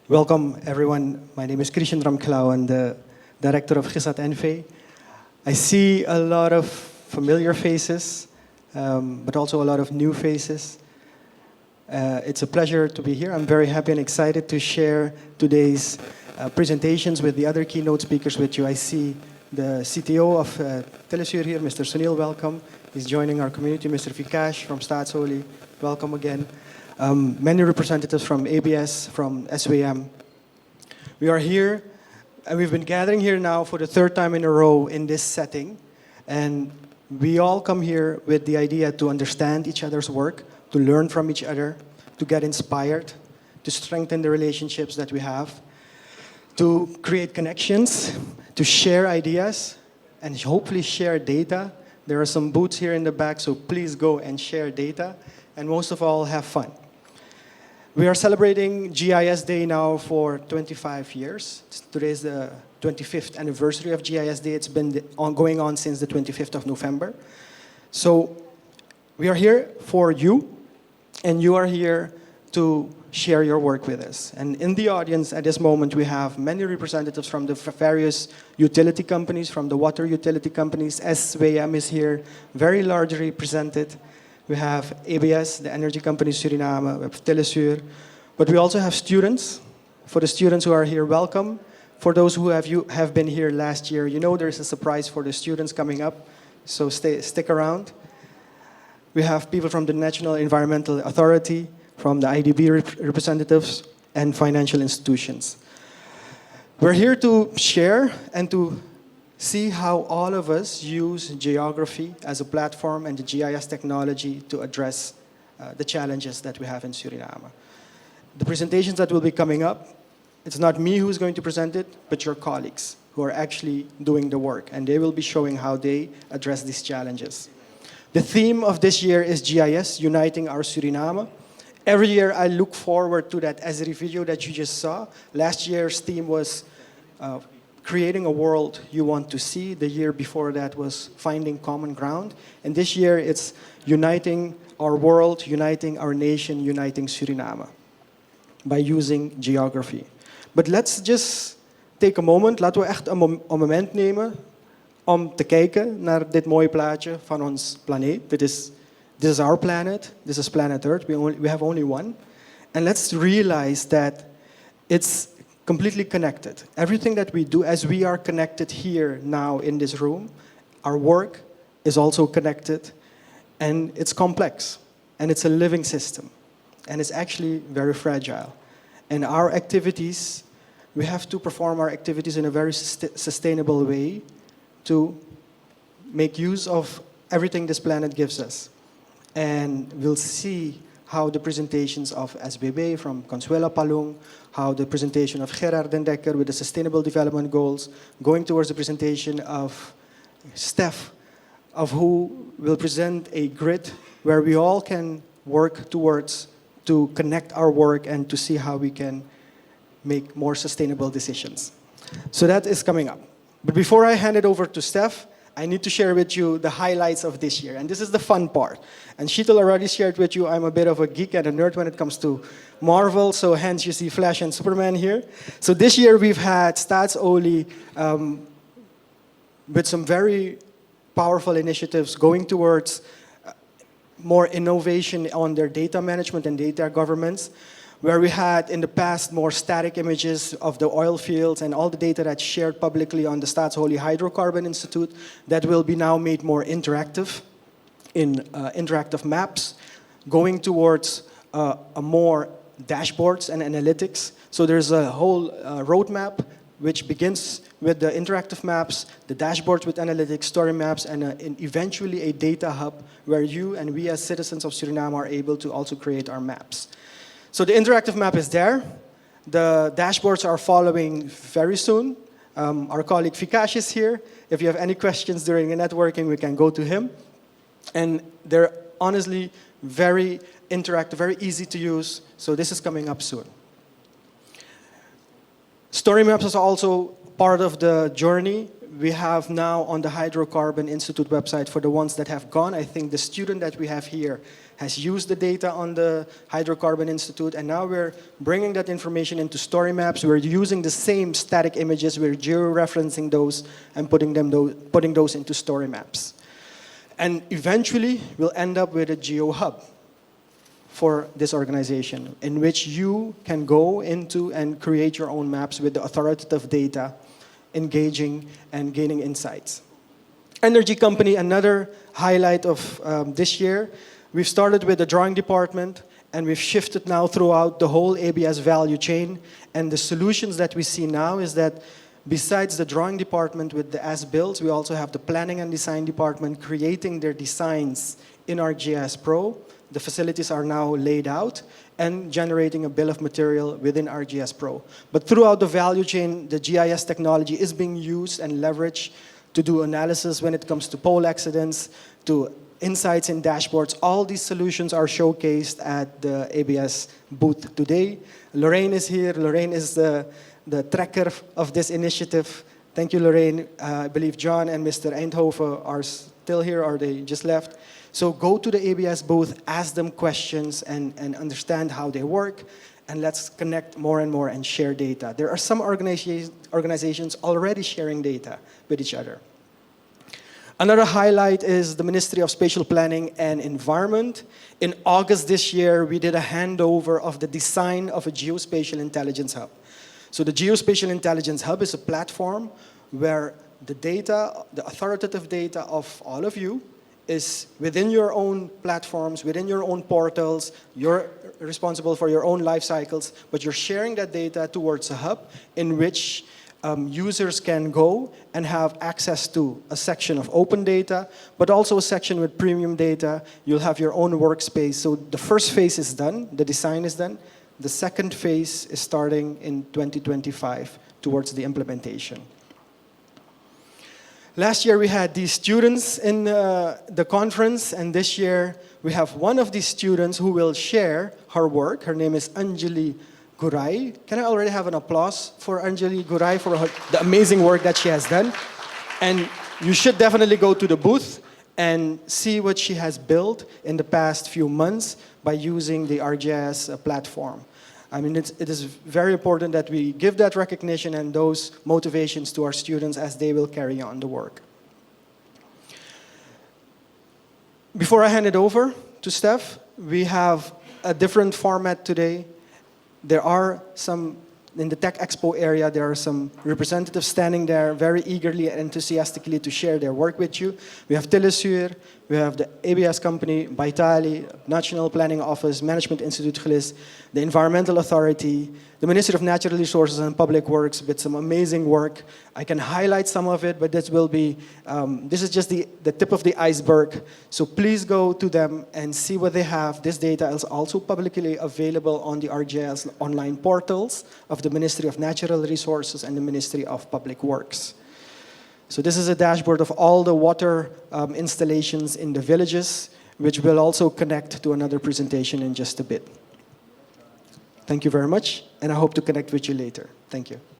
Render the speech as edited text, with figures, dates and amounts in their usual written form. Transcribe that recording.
Welcome, everyone. My name is Krieshen Ramkhelawan, the director of GISsat NV. I see a lot of familiar faces, but also a lot of new faces. It's a pleasure to be here. I'm very happy and excited to share today's presentations with the other keynote speakers with you. I see the CTO of Telesur here, Mr. Sunil, welcome. He's joining our community, Mr. Vikash from Staatsolie, welcome again. Many representatives from ABS, from SWM. We are here, and we've been gathering here now for the third time in a row in this setting. And we all come here with the idea to understand each other's work, to learn from each other, to get inspired, to strengthen the relationships that we have, to create connections, to share ideas, and hopefully share data. There are some booths here in the back, so please go and share data, and most of all, have fun. We are celebrating GIS Day now for 25 years. Today is the 25th anniversary of GIS Day. It's been going on since the 25th of November. So we are here for you, and you are here to share your work with us. And in the audience at this moment, we have many representatives from the various utility companies, from the water utility companies. SWM is here, very largely represented. We have ABS, the energy company Suriname, we have Telesur, but we also have students. For the students who are here, welcome. For those who have been here last year, you know there's a surprise for the students coming up, so stick around. We have people from the National Environmental Authority, from the IDB representatives, and financial institutions. We're here to share and to see how all of us use geography as a platform and the GIS technology to address the challenges that we have in Suriname. The presentations that will be coming up, it's not me who's going to present it, but your colleagues who are actually doing the work, and they will be showing how they address these challenges. The theme of this year is GIS, Uniting Our Suriname. Every year I look forward to that Esri video that you just saw. Last year's theme was creating a world you want to see. The year before that was finding common ground. And this year it's uniting our world, uniting our nation, uniting Suriname by using geography. But let's just take a moment. Laten we echt een moment nemen om te kijken naar dit mooie plaatje van ons planeet. This is our planet. This is planet Earth. We have only one. And let's realize that it's completely connected. Everything that we do, as we are connected here now in this room, our work is also connected, and it's complex, and it's a living system, and it's actually very fragile. And our activities, we have to perform our activities in a very sustainable way to make use of everything this planet gives us. And we'll see how the presentations of SBB from Consuela Palung, how the presentation of Gerard Den Dekker with the Sustainable Development Goals, going towards the presentation of Steph, of who will present a grid where we all can work towards to connect our work and to see how we can make more sustainable decisions. So that is coming up. But before I hand it over to Steph, I need to share with you the highlights of this year. And this is the fun part. And Sheetal already shared with you, I'm a bit of a geek and a nerd when it comes to Marvel, so hence you see Flash and Superman here. So this year we've had Staatsolie with some very powerful initiatives going towards more innovation on their data management and data governance, where we had in the past more static images of the oil fields and all the data that's shared publicly on the Staatsolie Hydrocarbon Institute that will be now made more interactive in interactive maps, going towards a more dashboards and analytics. So there's a whole roadmap which begins with the interactive maps, the dashboards with analytics, story maps, and eventually a data hub where you and we as citizens of Suriname are able to also create our maps. So the interactive map is there. The dashboards are following very soon. Our colleague Vikash is here. If you have any questions during the networking, we can go to him. And they're honestly very interactive, very easy to use. So this is coming up soon. Story maps is also part of the journey. we have now on the Hydrocarbon Institute website, for the ones that have gone, I think the student that we have here has used the data on the Hydrocarbon Institute, and now we're bringing that information into story maps. We're using the same static images, we're georeferencing those and putting those into story maps. And eventually, we'll end up with a geo hub for this organization, in which you can go into and create your own maps with the authoritative data, engaging and gaining insights. Energy company, another highlight of this year. We've started with the drawing department, and we've shifted now throughout the whole ABS value chain. And the solutions that we see now is that besides the drawing department with the as-builds, we also have the planning and design department creating their designs in our GIS Pro. The facilities are now laid out and generating a bill of material within our GIS Pro. But throughout the value chain, the GIS technology is being used and leveraged to do analysis when it comes to pole accidents, to insights in dashboards. All these solutions are showcased at the ABS booth today. Lorraine is here. Lorraine is the tracker of this initiative. Thank you, Lorraine. I believe John and Mr. Eindhoven are still here, or they just left. So go to the ABS booth, ask them questions, and understand how they work, and let's connect more and more and share data. There are some organizations already sharing data with each other. Another highlight is the Ministry of Spatial Planning and Environment. In August this year, we did a handover of the design of a geospatial intelligence hub. So the Geospatial Intelligence Hub is a platform where the data, the authoritative data of all of you, is within your own platforms, within your own portals. You're responsible for your own life cycles, but you're sharing that data towards a hub in which users can go and have access to a section of open data, but also a section with premium data. You'll have your own workspace. So the first phase is done, the design is done. The second phase is starting in 2025 towards the implementation. Last year we had these students in the conference, and this year we have one of these students who will share her work. Her name is Anjali Gurai. Can I already have an applause for Anjali Gurai for the amazing work that she has done? And you should definitely go to the booth and see what she has built in the past few months by using the ArcGIS platform. I mean, it is very important that we give that recognition and those motivations to our students as they will carry on the work. Before I hand it over to Steph, we have a different format today. There are some, in the Tech Expo area, there are some representatives standing there very eagerly and enthusiastically to share their work with you. We have Tillesur, we have the ABS company, Baitali, National Planning Office, Management Institute GIS, the Environmental Authority, the Ministry of Natural Resources and Public Works with some amazing work. I can highlight some of it, but this will be, this is just the tip of the iceberg. So please go to them and see what they have. This data is also publicly available on the ArcGIS online portals of the Ministry of Natural Resources and the Ministry of Public Works. So this is a dashboard of all the water installations in the villages, which will also connect to another presentation in just a bit. Thank you very much, and I hope to connect with you later. Thank you.